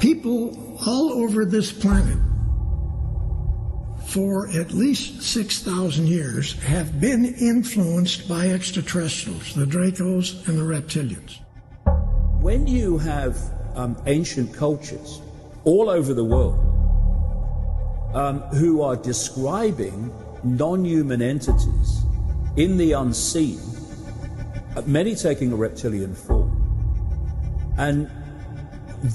people all over this planet for at least 6,000 years have been influenced by extraterrestrials, the Dracos and the reptilians. When you have ancient cultures all over the world who are describing non-human entities in the unseen, many taking a reptilian form, and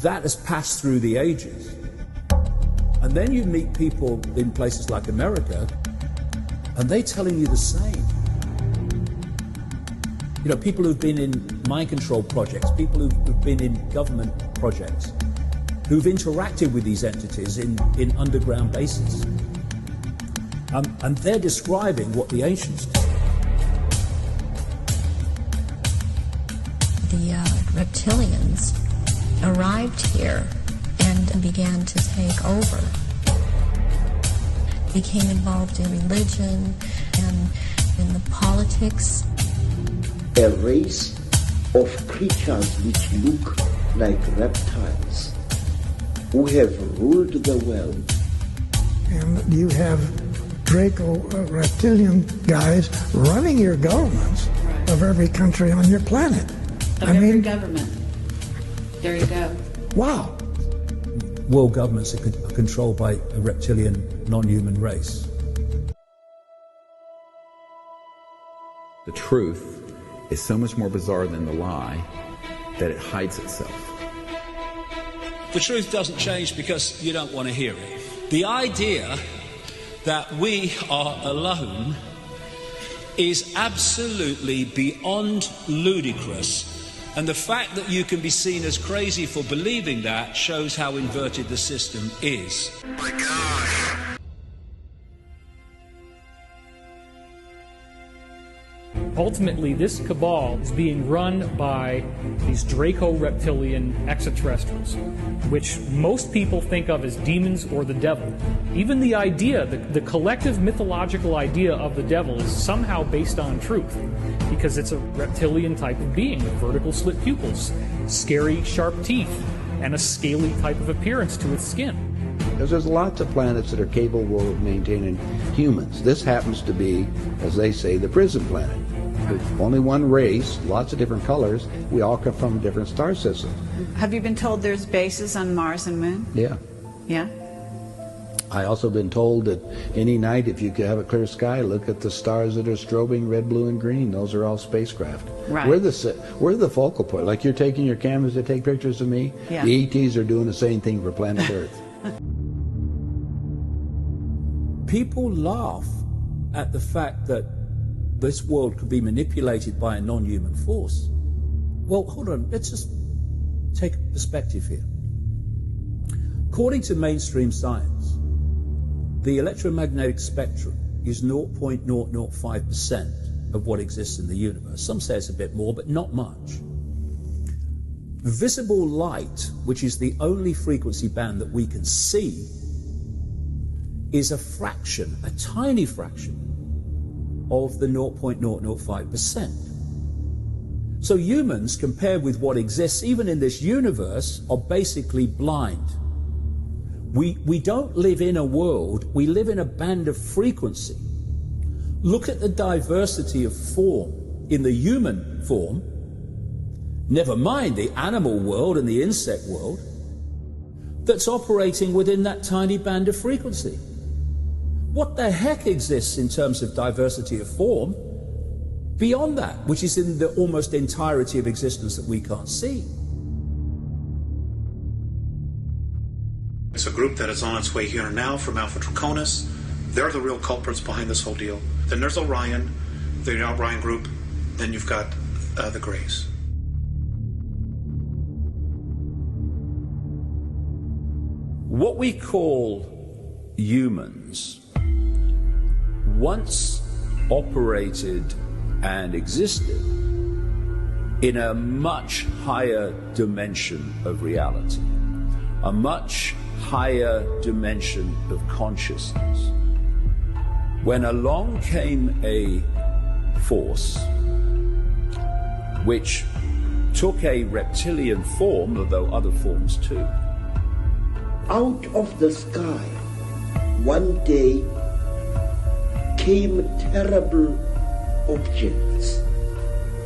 that has passed through the ages. And then you meet people in places like America, and they're telling you the same. You know, people who've been in mind control projects, people who've been in government projects, who've interacted with these entities in underground bases. And they're describing what the ancients did. The reptilians arrived here and began to take over. Became involved in religion and in the politics. A race of creatures which look like reptiles who have ruled the world. And you have Draco reptilian guys running your governments of every country on your planet. Every government. There you go. Wow. World governments are controlled by a reptilian, non-human race. The truth is so much more bizarre than the lie that it hides itself. The truth doesn't change because you don't want to hear it. The idea that we are alone is absolutely beyond ludicrous. And the fact that you can be seen as crazy for believing that shows how inverted the system is. Oh my gosh. Ultimately, this cabal is being run by these Draco-reptilian extraterrestrials, which most people think of as demons or the devil. Even the idea, the collective mythological idea of the devil is somehow based on truth, because it's a reptilian type of being with vertical slit pupils, scary, sharp teeth, and a scaly type of appearance to its skin. Because there's lots of planets that are capable of maintaining humans. This happens to be, as they say, the prison planet. There's only one race, lots of different colors. We all come from different star systems. Have you been told there's bases on Mars and Moon? Yeah. Yeah? I also been told that any night, if you could have a clear sky, look at the stars that are strobing red, blue, and green. Those are all spacecraft. Right. We're the focal point. Like you're taking your cameras to take pictures of me. Yeah. The ETs are doing the same thing for planet Earth. People laugh at the fact that this world could be manipulated by a non-human force. Well, hold on, let's just take a perspective here. According to mainstream science, the electromagnetic spectrum is 0.005% of what exists in the universe. Some say it's a bit more, but not much. Visible light, which is the only frequency band that we can see, is a fraction, a tiny fraction, of the 0.005%. So humans, compared with what exists even in this universe, are basically blind. We don't live in a world, we live in a band of frequency. Look at the diversity of form in the human form, never mind the animal world and the insect world, that's operating within that tiny band of frequency. What the heck exists in terms of diversity of form beyond that, which is in the almost entirety of existence that we can't see? It's a group that is on its way here and now from Alpha Draconis. They're the real culprits behind this whole deal. Then there's Orion, the Orion group. Then you've got the Greys. What we call humans once operated and existed in a much higher dimension of reality, a much higher dimension of consciousness. When along came a force which took a reptilian form, although other forms too, out of the sky, one day came terrible objects,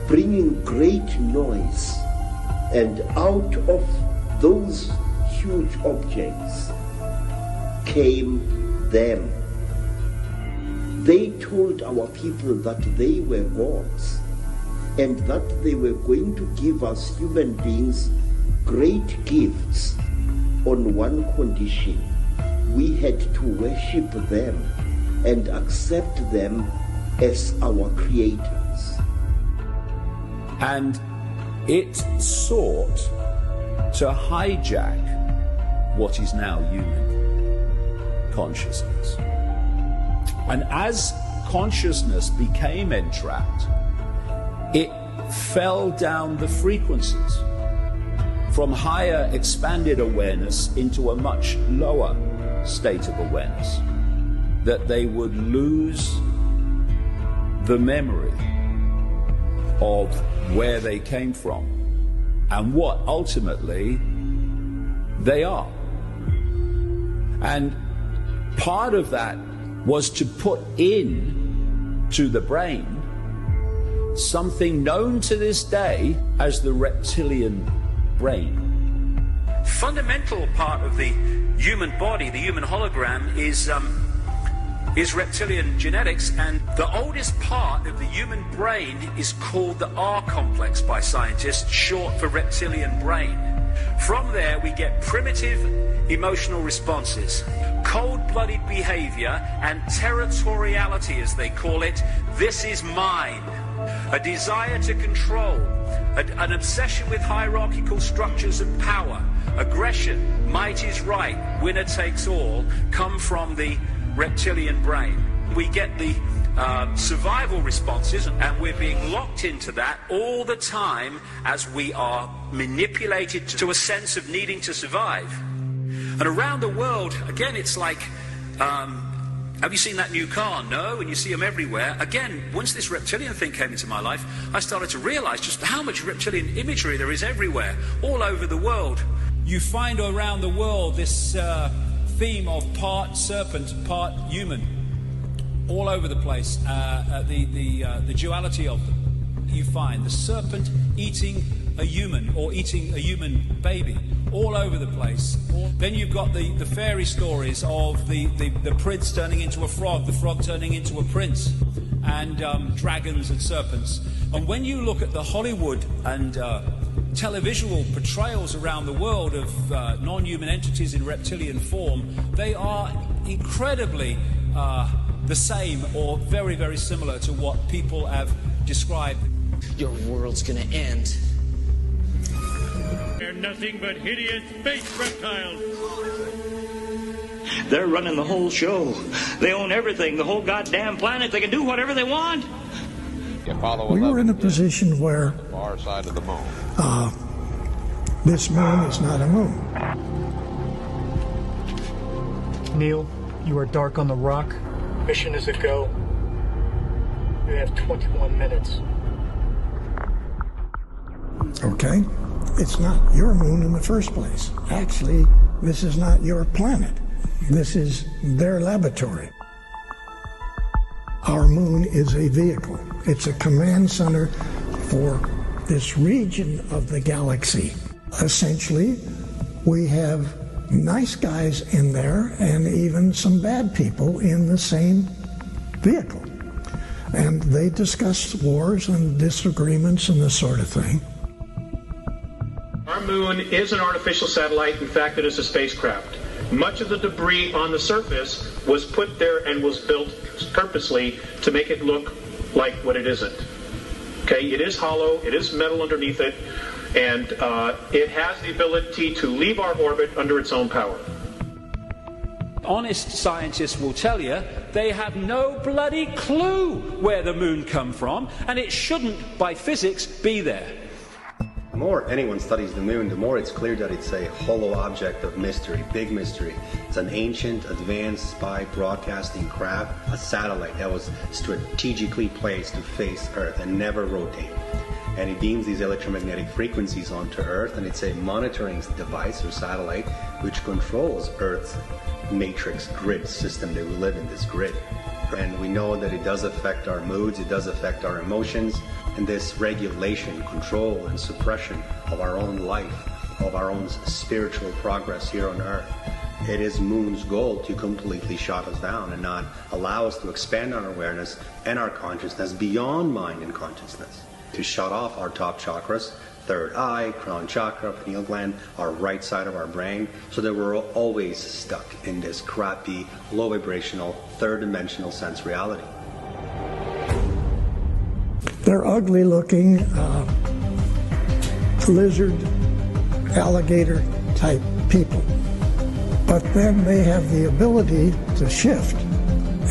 bringing great noise, and out of those huge objects came them. They told our people that they were gods, and that they were going to give us human beings great gifts on one condition: we had to worship them and accept them as our creators. And it sought to hijack what is now human consciousness. And as consciousness became entrapped, it fell down the frequencies from higher expanded awareness into a much lower state of awareness, that they would lose the memory of where they came from and what ultimately they are. And part of that was to put in to the brain something known to this day as the reptilian brain. Fundamental part of the human body, the human hologram, is reptilian genetics, and the oldest part of the human brain is called the R complex by scientists, short for reptilian brain. From there we get primitive emotional responses, cold-blooded behavior, and territoriality, as they call it. This is mine. A desire to control, an obsession with hierarchical structures of power, aggression, might is right, winner takes all, come from the reptilian brain. We get the survival responses, and we're being locked into that all the time as we are manipulated to a sense of needing to survive. And around the world, again, it's like, have you seen that new car? No, and you see them everywhere. Again, once this reptilian thing came into my life, I started to realize just how much reptilian imagery there is everywhere, all over the world. You find around the world this theme of part serpent, part human, all over the place. The duality of them. You find the serpent eating a human, or eating a human baby, all over the place. Then you've got the fairy stories of the prince turning into a frog, the frog turning into a prince, and dragons and serpents. And when you look at the Hollywood and televisual portrayals around the world of non-human entities in reptilian form, they are incredibly the same or very, very similar to what people have described. Your world's gonna end. They're nothing but hideous space reptiles. They're running the whole show. They own everything, the whole goddamn planet. They can do whatever they want. We were in a position where far side of the moon. This moon is not a moon. Neil, you are dark on the rock. Mission is a go. You have 21 minutes. Okay? It's not your moon in the first place. Actually, this is not your planet. This is their laboratory. Our moon is a vehicle. It's a command center for this region of the galaxy. Essentially, we have nice guys in there and even some bad people in the same vehicle. And they discuss wars and disagreements and this sort of thing. Our moon is an artificial satellite. In fact, it is a spacecraft. Much of the debris on the surface was put there and was built purposely to make it look like what it isn't. Okay, it is hollow, it is metal underneath it, and it has the ability to leave our orbit under its own power. Honest scientists will tell you they have no bloody clue where the moon come from, and it shouldn't, by physics, be there. The more anyone studies the moon, the more it's clear that it's a hollow object of mystery, big mystery. It's an ancient, advanced spy broadcasting craft, a satellite that was strategically placed to face Earth and never rotate. and it beams these electromagnetic frequencies onto Earth, and it's a monitoring device or satellite which controls Earth's matrix grid system that we live in, this grid. And we know that it does affect our moods, it does affect our emotions, and this regulation, control, and suppression of our own life, of our own spiritual progress here on Earth. It is Moon's goal to completely shut us down and not allow us to expand our awareness and our consciousness beyond mind and consciousness, to shut off our top chakras, third eye, crown chakra, pineal gland, our right side of our brain, so that we're always stuck in this crappy, low vibrational, third dimensional sense reality. They're ugly looking, lizard, alligator type people. But then they have the ability to shift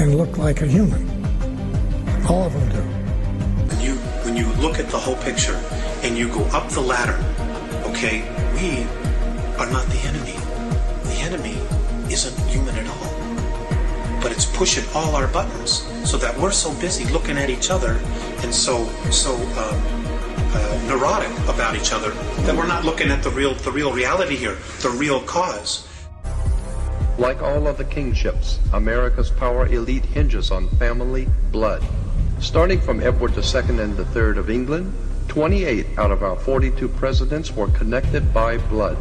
and look like a human. All of them do. When you look at the whole picture and you go up the ladder, okay, we are not the enemy. The enemy isn't human at all. But it's pushing all our buttons so that we're so busy looking at each other and so neurotic about each other that we're not looking at the real reality here, the real cause. Like all other kingships, America's power elite hinges on family blood. Starting from Edward II and III of England, 28 out of our 42 presidents were connected by blood.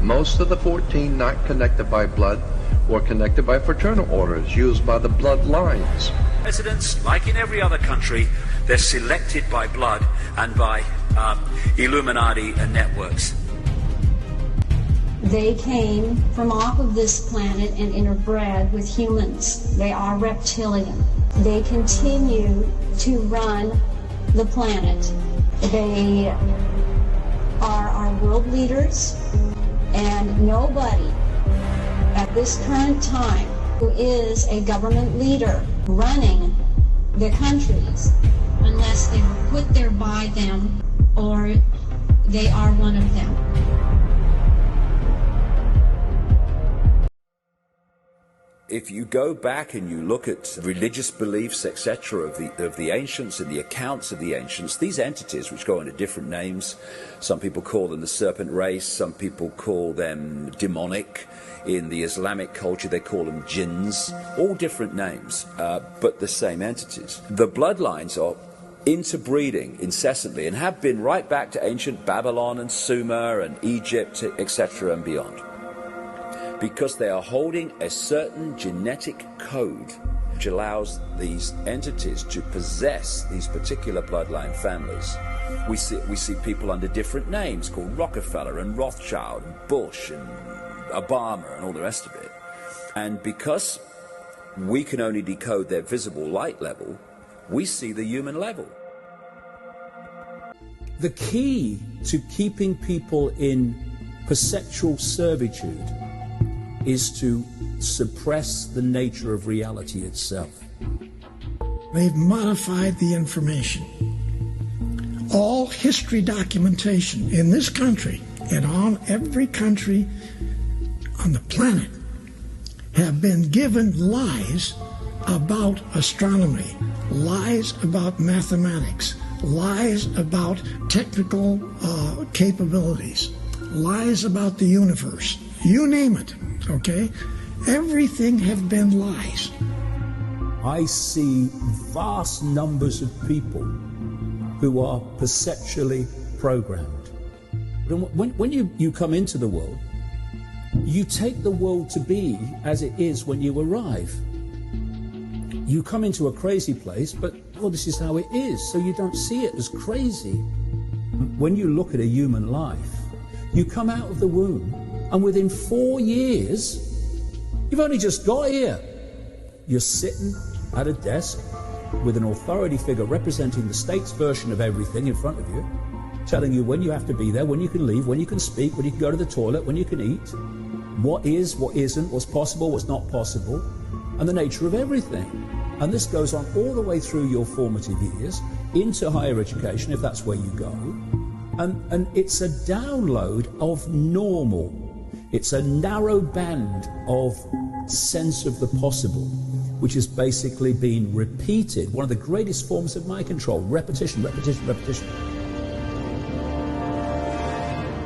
Most of the 14 not connected by blood were connected by fraternal orders used by the bloodlines. Presidents, like in every other country, they're selected by blood and by Illuminati and networks. They came from off of this planet and interbred with humans. They are reptilian. They continue to run the planet. They are our world leaders, and nobody at this current time who is a government leader running the countries, unless they were put there by them or they are one of them. If you go back and you look at religious beliefs, etc., of the ancients and the accounts of the ancients, these entities, which go under different names, some people call them the serpent race, some people call them demonic. In the Islamic culture, they call them jinns, all different names, but the same entities. The bloodlines are interbreeding incessantly and have been right back to ancient Babylon and Sumer and Egypt, etc., and beyond. Because they are holding a certain genetic code which allows these entities to possess these particular bloodline families. We see people under different names called Rockefeller and Rothschild and Bush and Obama and all the rest of it. And because we can only decode their visible light level, we see the human level. The key to keeping people in perceptual servitude is to suppress the nature of reality itself. They've modified the information. All history documentation in this country and on every country on the planet have been given lies about astronomy, lies about mathematics, lies about technical capabilities, lies about the universe. You name it, okay? Everything have been lies. I see vast numbers of people who are perceptually programmed. When you come into the world, you take the world to be as it is when you arrive. You come into a crazy place, but, well, this is how it is, so you don't see it as crazy. When you look at a human life, you come out of the womb, and within 4 years, you've only just got here. You're sitting at a desk with an authority figure representing the state's version of everything in front of you, telling you when you have to be there, when you can leave, when you can speak, when you can go to the toilet, when you can eat, what is, what isn't, what's possible, what's not possible, and the nature of everything. And this goes on all the way through your formative years, into higher education, if that's where you go. And it's a download of normal. It's a narrow band of sense of the possible, which has basically been repeated. One of the greatest forms of mind control, repetition, repetition, repetition.